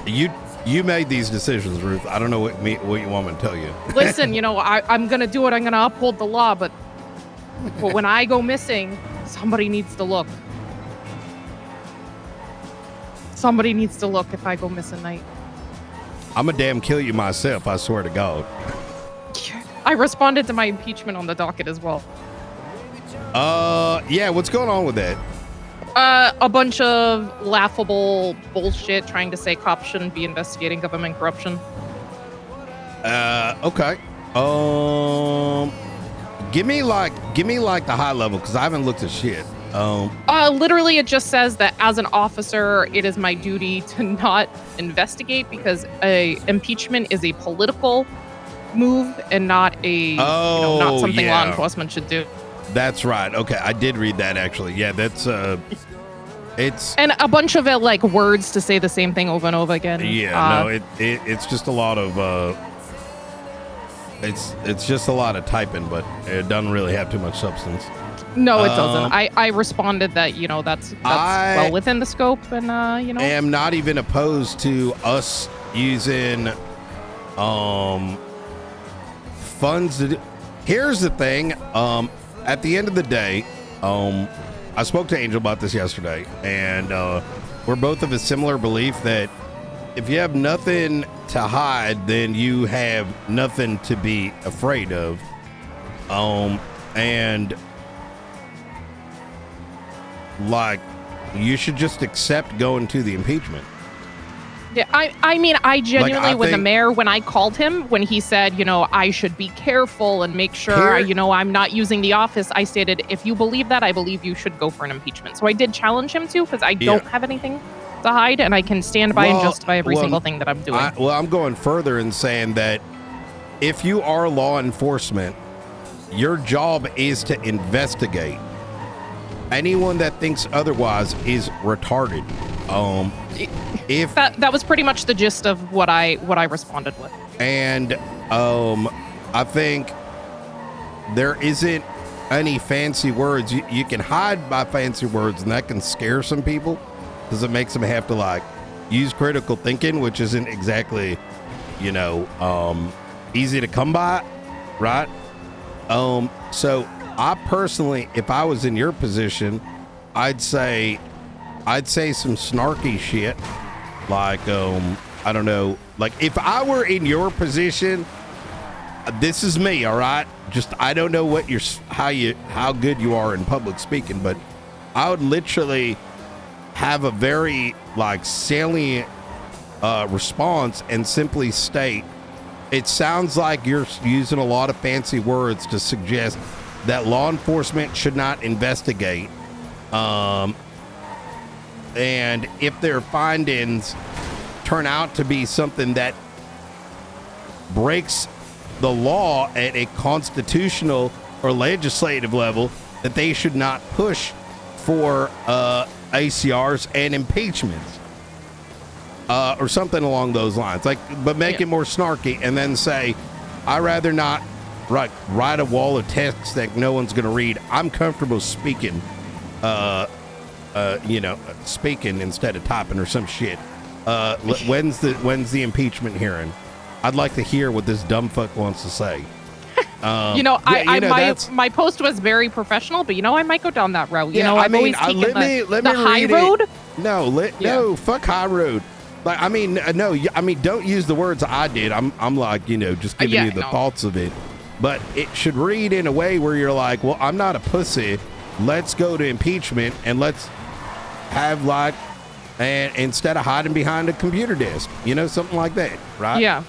You made these decisions, Ruth. I don't know what you want me to tell you. Listen, I'm gonna do it. I'm gonna uphold the law, but when I go missing, somebody needs to look. Somebody needs to look if I go miss at night. I'm a damn kill you myself, I swear to God. I responded to my impeachment on the docket as well. Yeah, what's going on with that? A bunch of laughable bullshit trying to say cops shouldn't be investigating government corruption. Okay. Give me like the high level, because I haven't looked at shit. Literally, it just says that as an officer, it is my duty to not investigate because impeachment is a political move and not not something law enforcement should do. That's right. Okay, I did read that actually. Yeah, that's it's and a bunch of it like words to say the same thing over and over again. Yeah, no, it's just a lot of it's just a lot of typing, but it doesn't really have too much substance. No, it doesn't. I responded that that's well within the scope, and I am not even opposed to us using funds to do. Here's the thing. At the end of the day, I spoke to Angel about this yesterday, and we're both of a similar belief that if you have nothing to hide, then you have nothing to be afraid of. And like, you should just accept going to the impeachment. Yeah, I mean, I genuinely, with the mayor, when I called him, when he said, I should be careful and make sure, I'm not using the office, I stated, if you believe that, I believe you should go for an impeachment. So I did challenge him to, because I don't have anything to hide, and I can stand by and justify every single thing that I'm doing. I'm going further and saying that if you are law enforcement, your job is to investigate. Anyone that thinks otherwise is retarded. If that was pretty much the gist of what I responded with. And I think there isn't any fancy words. You can hide by fancy words, and that can scare some people because it makes them have to like use critical thinking, which isn't exactly easy to come by, right? So I personally, if I was in your position, I'd say some snarky shit, like I don't know, like if I were in your position, this is me, all right? Just I don't know what how good you are in public speaking, but I would literally have a very like salient response and simply state, it sounds like you're using a lot of fancy words to suggest that law enforcement should not investigate. And if their findings turn out to be something that breaks the law at a constitutional or legislative level, that they should not push for ACRs and impeachments or something along those lines. Like, but make it more snarky, and then say, I'd rather not write a wall of text that no one's going to read. I'm comfortable speaking. Speaking instead of typing or some shit. When's the impeachment hearing? I'd like to hear what this dumb fuck wants to say. My post was very professional, but I might go down that route. I've always taken the high road. No, fuck high road. Like, don't use the words I did. I'm like, just giving you the thoughts of it. But it should read in a way where you're like, well, I'm not a pussy. Let's go to impeachment and let's have and instead of hiding behind a computer desk, something like that, right? Yeah.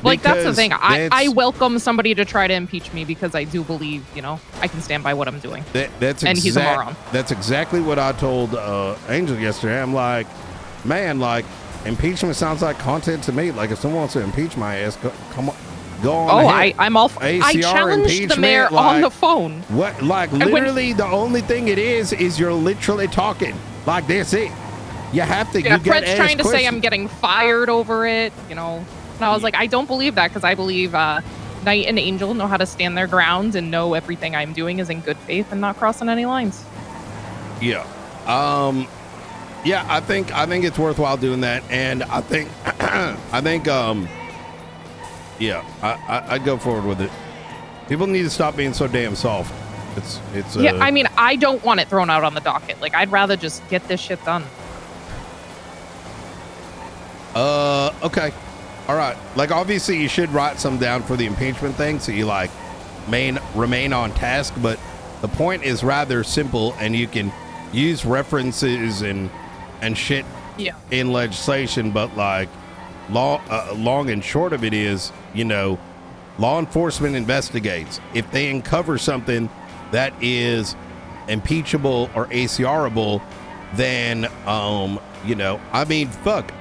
Like, that's the thing. I welcome somebody to try to impeach me because I do believe, I can stand by what I'm doing. He's a moron. That's exactly what I told Angel yesterday. I'm like, man, like, impeachment sounds like content to me. Like, if someone wants to impeach my ass, come on. Go on ahead. I'm all for I challenged the mayor on the phone. What? Like, literally, the only thing it is you're literally talking. Like, that's it. You have to. Yeah, Fred's trying to say I'm getting fired over it, And I was like, I don't believe that, because I believe Knight and Angel know how to stand their ground and know everything I'm doing is in good faith and not crossing any lines. Yeah. Yeah, I think it's worthwhile doing that, and I think yeah, I'd go forward with it. People need to stop being so damn soft. It's yeah. I mean, I don't want it thrown out on the docket. Like, I'd rather just get this shit done. Okay, all right. Like, obviously, you should write some down for the impeachment thing, so you like remain on task. But the point is rather simple, and you can use references and shit in legislation. But like, long and short of it is, you know, law enforcement investigates. If they uncover something that is impeachable or ACRable, then you know, I mean, fuck.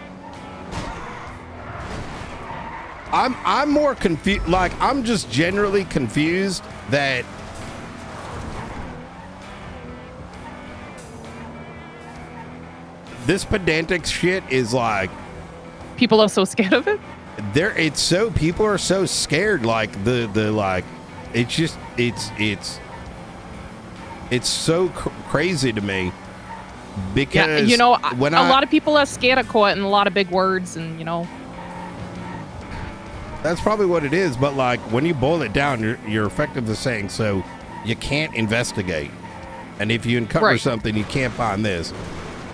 I'm more confused. Like, I'm just generally confused that this pedantic shit is like, people are so scared of it. People are so scared. Like the like, it's just it's so crazy to me, because you know, when a lot of people are scared of court and a lot of big words, and you know, that's probably what it is. But like, when you boil it down, you're effectively saying, so you can't investigate, and if you uncover something, you can't find this.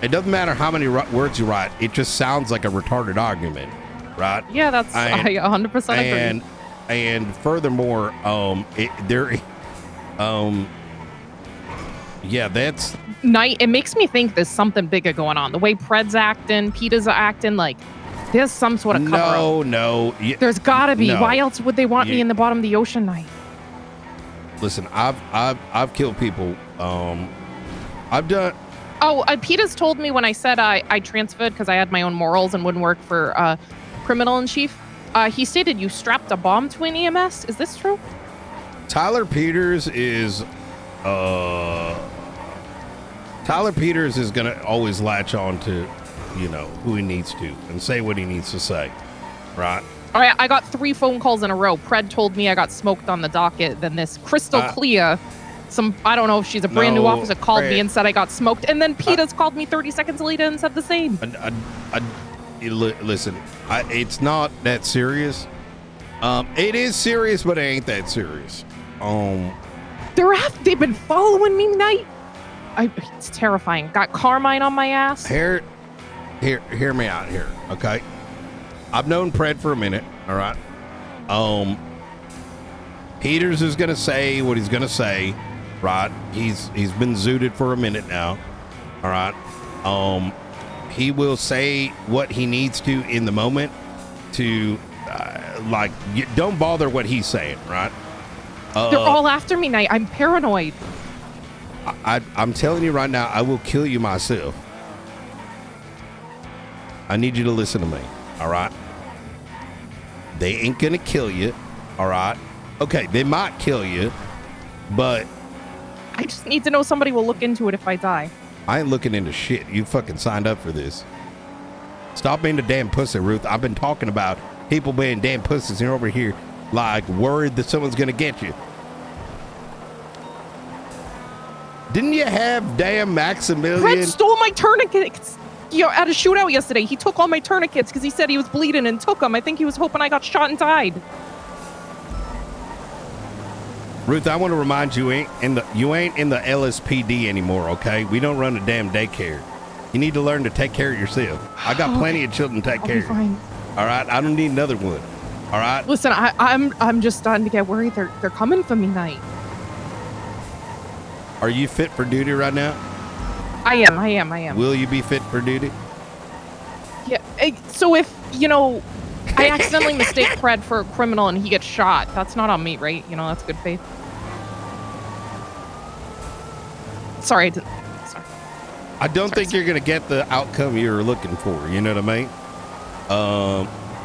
It doesn't matter how many words you write. It just sounds like a retarded argument, right? Yeah, that's I 100% agree. And furthermore, yeah, that's Knight. It makes me think there's something bigger going on. The way Pred's acting, Peter's acting, like there's some sort of cover up. No. There's gotta be. No. Why else would they want me in the bottom of the ocean, Knight? Listen, I've killed people. I've done. Oh, Peter's told me when I said I transferred because I had my own morals and wouldn't work for criminal in chief. He stated you strapped a bomb to an EMS. Is this true? Tyler Peters is gonna always latch on to, you know, who he needs to and say what he needs to say, right? All right, I got 3 phone calls in a row. Pred told me I got smoked on the docket. Then this crystal clear, I don't know if she's a brand new officer, called me and said I got smoked. And then Peters called me 30 seconds later and said the same. Listen, it's not that serious. It is serious, but it ain't that serious. They've been following me, Knight. It's terrifying. Got Carmine on my ass. Hear me out here, okay? I've known Pred for a minute, all right? Peters is gonna say what he's gonna say, right? He's been zooted for a minute now, all right? He will say what he needs to in the moment to, like, don't bother what he's saying, right? They're all after me, Knight. I'm paranoid. I'm telling you right now, I will kill you myself. I need you to listen to me, all right? They ain't gonna kill you, all right? Okay, they might kill you, but I just need to know somebody will look into it if I die. I ain't looking into shit. You fucking signed up for this. Stop being a damn pussy, Ruth. I've been talking about people being damn pussies, and you're over here like worried that someone's gonna get you. Didn't you have damn Maximilian? Fred stole my tourniquets. At a shootout yesterday, he took all my tourniquets because he said he was bleeding and took them. I think he was hoping I got shot and died. Ruth, I want to remind you, you ain't in the LSPD anymore, okay? We don't run a damn daycare. You need to learn to take care of yourself. I got plenty of children to take care of. Fine. All right, I don't need another one. All right. Listen, I'm just starting to get worried. They're coming for me, Knight. Are you fit for duty right now? I am. Will you be fit for duty? Yeah. So if, you know, I accidentally mistake Pred for a criminal and he gets shot, that's not on me, right? You know, that's good faith. Sorry. I don't think you're going to get the outcome you're looking for. You know what I mean?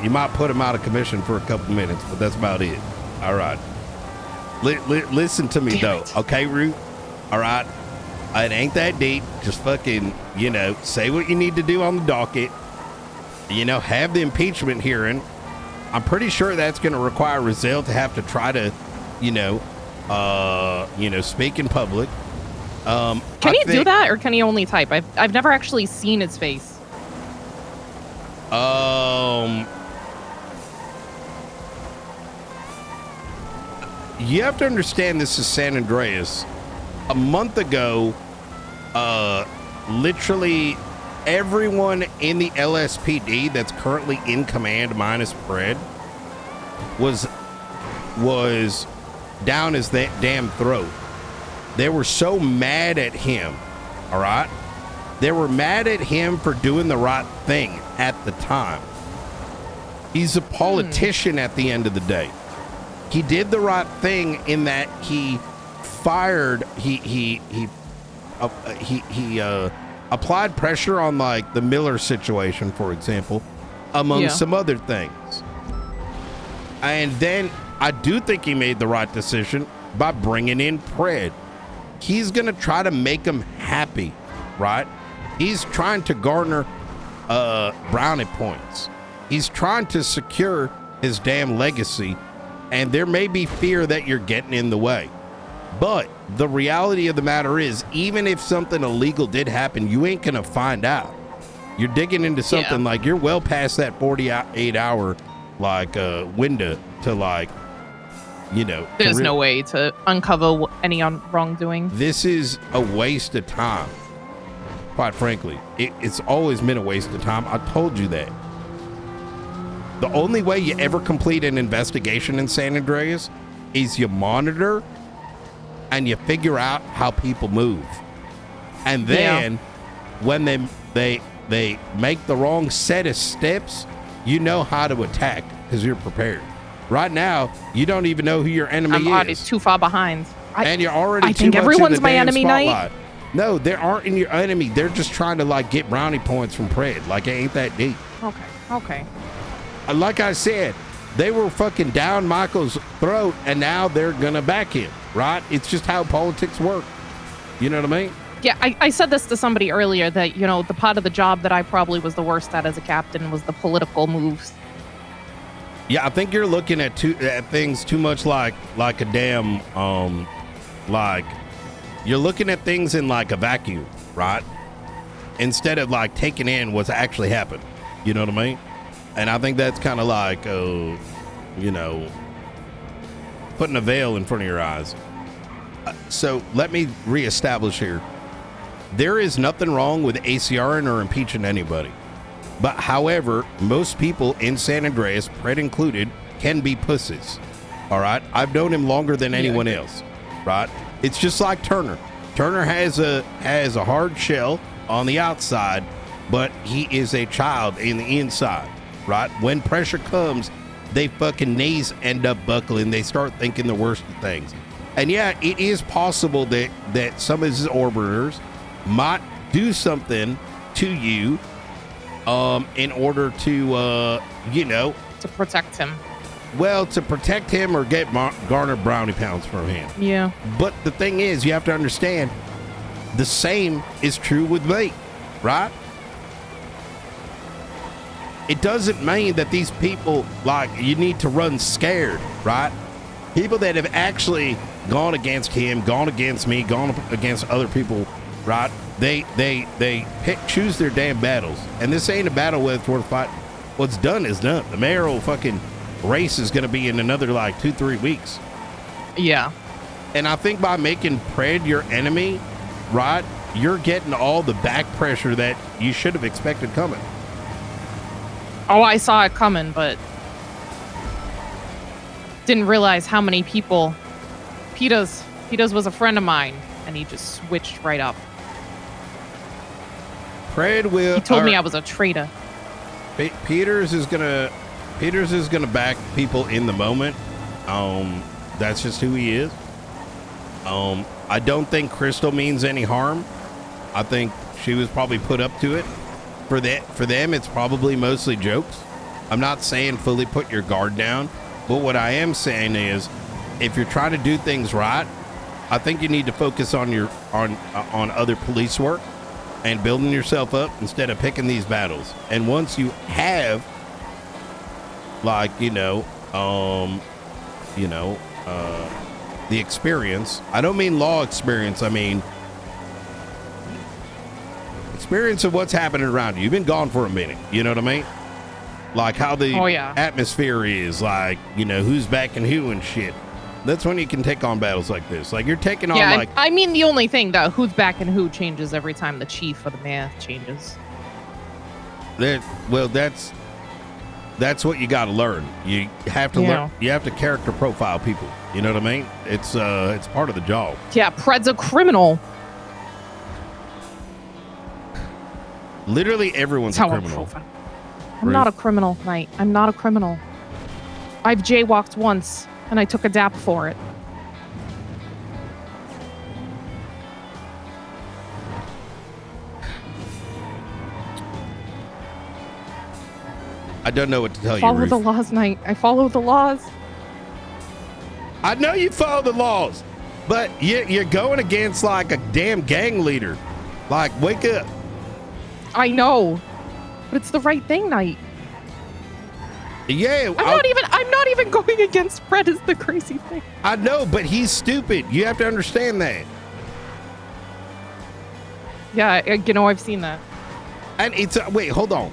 You might put him out of commission for a couple minutes, but that's about it. All right. Listen to me, though. Okay, Ruth? All right? It ain't that deep. Just fucking, you know, say what you need to do on the docket. You know, have the impeachment hearing. I'm pretty sure that's going to require Rizal to have to try to, speak in public. Can he do that, or can he only type? I've never actually seen his face. You have to understand, this is San Andreas. A month ago, literally everyone in the LSPD that's currently in command, minus Fred, was down his damn throat. They were so mad at him, all right? They were mad at him for doing the right thing at the time. He's a politician at the end of the day. He did the right thing in that he fired, he applied pressure on like the Miller situation, for example, among some other things. And then I do think he made the right decision by bringing in Pred. He's going to try to make him happy, right? He's trying to garner brownie points. He's trying to secure his damn legacy. And there may be fear that you're getting in the way. But the reality of the matter is, even if something illegal did happen, you ain't going to find out. You're digging into something like you're well past that 48-hour like window to like, you know. There's no way to uncover any wrongdoing. This is a waste of time. Quite frankly, it's always been a waste of time. I told you that. The only way you ever complete an investigation in San Andreas is you monitor and you figure out how people move. And then when they make the wrong set of steps, you know how to attack because you're prepared. Right now, you don't even know who your enemy is. I'm already too far behind. And you're already I too think much everyone's in the my damn enemy spotlight. Knight. No, they aren't in your enemy. They're just trying to like get brownie points from Pred. Like it ain't that deep. Okay. Like I said, they were fucking down Michael's throat, and now they're gonna back him, right? It's just how politics work. You know what I mean? Yeah, I said this to somebody earlier that, you know, the part of the job that I probably was the worst at as a captain was the political moves. Yeah, I think you're looking at things too much like a damn like you're looking at things in like a vacuum, right? Instead of like taking in what's actually happened. You know what I mean? And I think that's kind of like, you know, putting a veil in front of your eyes. So let me reestablish here. There is nothing wrong with ACRing or impeaching anybody. But however, most people in San Andreas, Pred included, can be pussies. All right? I've known him longer than anyone else, right? It's just like Turner. Turner has a hard shell on the outside, but he is a child in the inside. Right? When pressure comes, they fucking knees end up buckling. They start thinking the worst of things. And yeah, it is possible that some of his orbiters might do something to you in order to, you know, to protect him. Well, to protect him or get garner brownie pounds from him. Yeah. But the thing is, you have to understand, the same is true with me, right? It doesn't mean that these people, like, you need to run scared, right? People that have actually gone against him, gone against me, gone against other people, right? They choose their damn battles. And this ain't a battle where it's worth fighting. What's done is done. The mayoral fucking race is going to be in another, like, 2-3 weeks. Yeah. And I think by making Pred your enemy, right, you're getting all the back pressure that you should have expected coming. Oh, I saw it coming, but didn't realize how many people. Peters was a friend of mine, and he just switched right up. Pred will. He told me I was a traitor. Peters is gonna back people in the moment. That's just who he is. I don't think Crystal means any harm. I think she was probably put up to it. For them, it's probably mostly jokes. I'm not saying fully put your guard down, but what I am saying is, if you're trying to do things right, I think you need to focus on on other police work and building yourself up instead of picking these battles. And once you have, like, the experience. I don't mean law experience. I mean experience of what's happening around you. You've been gone for a minute. You know what I mean? Like how the atmosphere is, like, you know, who's backing who and shit. That's when you can take on battles like this. Like, you're taking on, like... I mean, the only thing, though, who's backing who changes every time the chief or the mayor changes. Well, that's what you got to learn. You have to learn. You have to character profile people. You know what I mean? It's part of the job. Yeah, Pred's a criminal. Literally everyone's a criminal. I'm not a criminal, Knight. I'm not a criminal. I've jaywalked once, and I took a dap for it. I don't know what to tell you, Follow Ruth. the laws, Knight. I follow the laws. I know you follow the laws, but you're going against, like, a damn gang leader. Like, wake up. I know, but it's the right thing, Knight. Yeah, I'm not even going against Fred is the crazy thing. I know, but he's stupid. You have to understand that. Yeah, you know, I've seen that. And it's wait, hold on.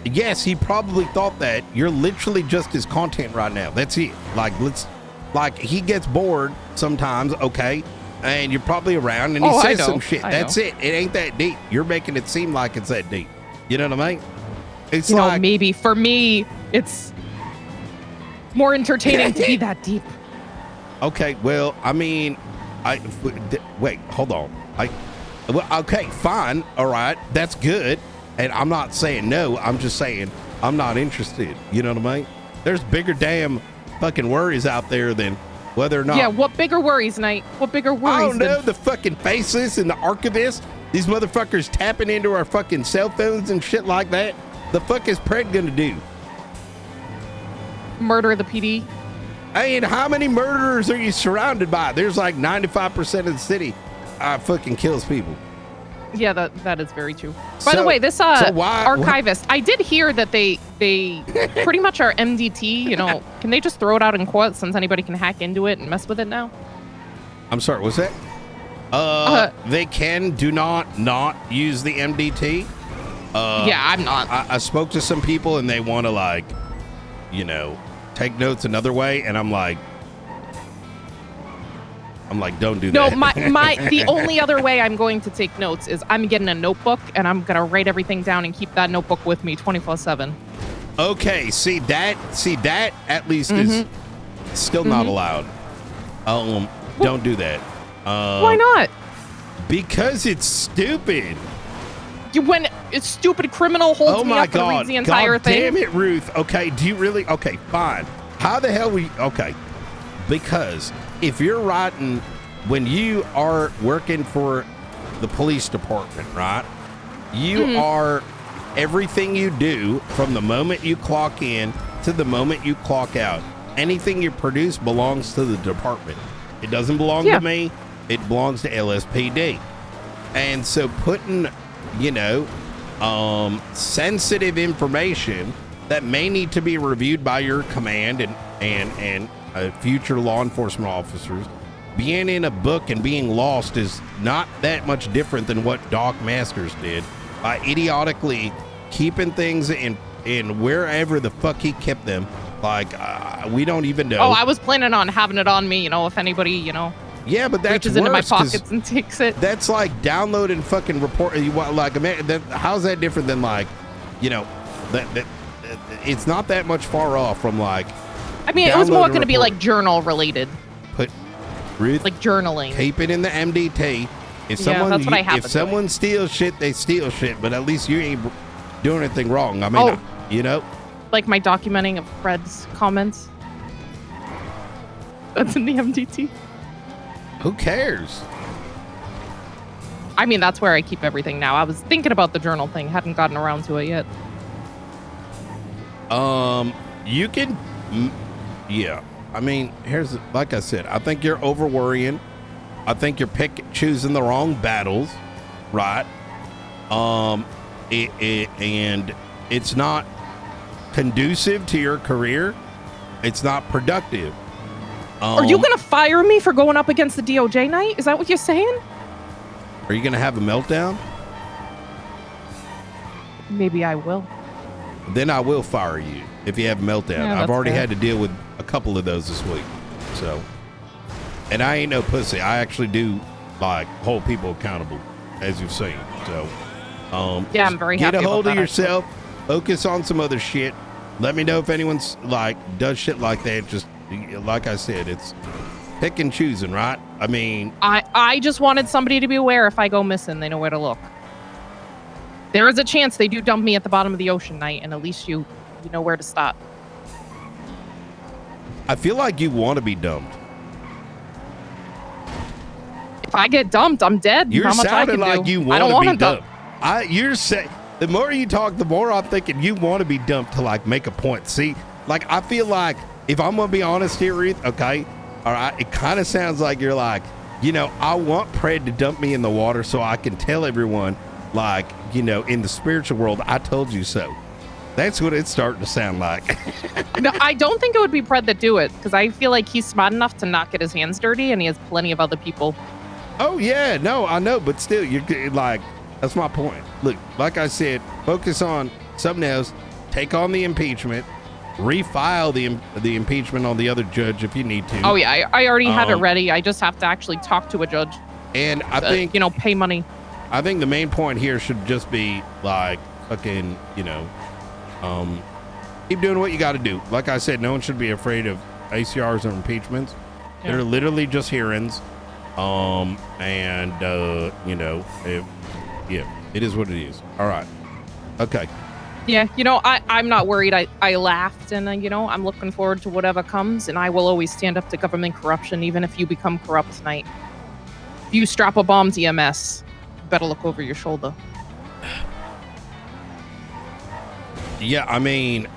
Yes, he probably thought that. You're literally just his content right now. That's it. Like he gets bored sometimes, okay? And you're probably around and he says some shit. That's it. It ain't that deep. You're making it seem like it's that deep. You know what I mean? It's like, maybe for me, it's more entertaining to be that deep. Okay, well, I mean, wait, hold on. Okay, fine, all right, that's good. And I'm not saying no, I'm just saying I'm not interested. You know what I mean? There's bigger damn fucking worries out there than whether or not. Yeah, what bigger worries, Knight? What bigger worries? I don't know, the fucking faceless and the archivists. These motherfuckers tapping into our fucking cell phones and shit like that. The fuck is Pred gonna do? Murder the PD? And how many murderers are you surrounded by? There's like 95% of the city fucking kills people. Yeah, that is very true. By the way, this archivist, I did hear that they pretty much are MDT. You know, can they just throw it out in court since anybody can hack into it and mess with it now? I'm sorry, what's that? They do not use the MDT. Yeah, I'm not. I spoke to some people and they want to, like, you know, take notes another way, and I'm like, don't do that. No, the only other way I'm going to take notes is I'm getting a notebook and I'm gonna write everything down and keep that notebook with me 24/7. Okay, see that at least is still not allowed. Don't do that. Why not? Because it's stupid. When a stupid criminal holds me up and reads the entire thing. Damn it, Ruth. Okay, do you really? Okay, fine. How the hell okay. Because if you're writing, when you are working for the police department, right? You are, everything you do from the moment you clock in to the moment you clock out, anything you produce belongs to the department. It doesn't belong to me. It belongs to LSPD. And so putting, you know, sensitive information that may need to be reviewed by your command and future law enforcement officers, being in a book and being lost is not that much different than what Doc Masters did by idiotically keeping things in wherever the fuck he kept them. Like, we don't even know. Oh, I was planning on having it on me, you know, if anybody, you know, yeah, but that's reaches into my pockets and takes it. That's like downloading fucking report. How's that different than, like, you know, that it's not that much far off from, like, I mean, it was more going to be like journal related. Ruth, like journaling. Keep it in the MDT. If someone steals shit, they steal shit. But at least you ain't doing anything wrong. I mean, you know, like my documenting of Fred's comments. That's in the MDT. Who cares? I mean, that's where I keep everything now. I was thinking about the journal thing, hadn't gotten around to it yet. You can, yeah. I mean, here's, like I said, I think you're over worrying. I think you're choosing the wrong battles, right? And it's not conducive to your career. It's not productive. Are you going to fire me for going up against the DOJ Knight? Is that what you're saying? Are you going to have a meltdown? Maybe I will. Then I will fire you if you have a meltdown. Yeah, I've already fair. had to deal with a couple of those this week. So, and I ain't no pussy. I actually do like hold people accountable, as you've seen. So, yeah, I'm very happy get a hold about of that, yourself. Focus on some other shit. Let me know if anyone's like does shit like that. Just like I said, it's pick and choosing, right? I mean, I just wanted somebody to be aware if I go missing, they know where to look. There is a chance they do dump me at the bottom of the ocean night, and at least you know where to stop. I feel like you want to be dumped. If I get dumped, I'm dead. You're How much I sounding can like do. you I don't want to want be to dumped. You're saying the more you talk, the more I'm thinking you want to be dumped to like make a point. See, like I feel like if I'm gonna be honest here, Ruth, okay, all right, it kind of sounds like you're like, you know, I want Pred to dump me in the water so I can tell everyone, like, you know, in the spiritual world, I told you so. That's what it's starting to sound like. No, I don't think it would be Pred that do it, because I feel like he's smart enough to not get his hands dirty, and he has plenty of other people. Oh yeah, no, I know, but still, you're like, that's my point. Look, like I said, focus on something else. Take on the impeachment. Refile the impeachment on the other judge if you need to. Oh yeah, I already had it ready. I just have to actually talk to a judge. And I think, you know, pay money. I think the main point here should just be like fucking, you know, keep doing what you got to do. Like I said, no one should be afraid of ACRs or impeachments. Yeah. They're literally just hearings. And you know, it is what it is. All right. Okay. Yeah, you know, I'm not worried. I laughed, and you know, I'm looking forward to whatever comes, and I will always stand up to government corruption, even if you become corrupt tonight. If you strap a bomb to EMS, you better look over your shoulder. Yeah, I mean,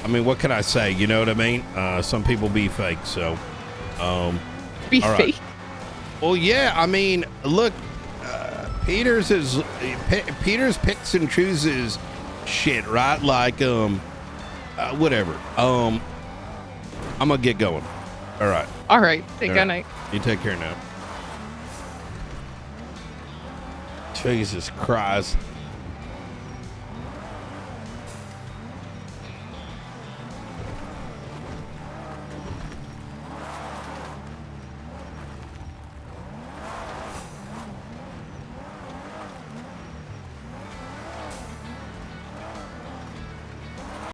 what can I say? You know what I mean? Some people be fake, so be fake. Right. Well, yeah, I mean, look, Peters picks and chooses shit, right? Like, whatever. I'm gonna get going. All right. All right. Good night. You take care now. Jesus Christ.